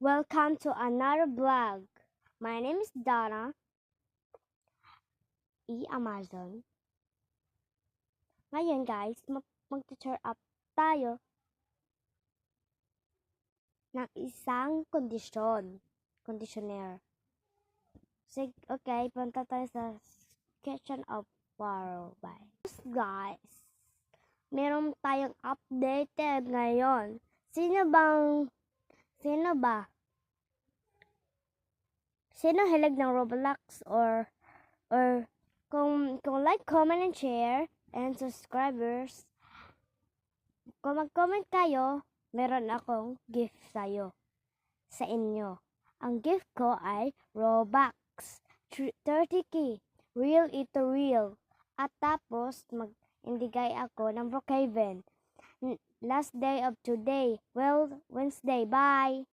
Welcome to another vlog. My name is Donna Amazon. Ngayon guys, mag-teacher up tayo ng isang conditioner. Okay, punta tayo sa Kitchen of Warobai. Guys, meron tayong updated ngayon. Sino hilig ng Roblox or kung like, comment, and share, and subscribers, kung mag-comment kayo, meron akong gift sa inyo. Ang gift ko ay Robux 30k. Real ito real. At tapos, mag-indigay ako ng Brookhaven. Last day of today. Well, Wednesday. Bye!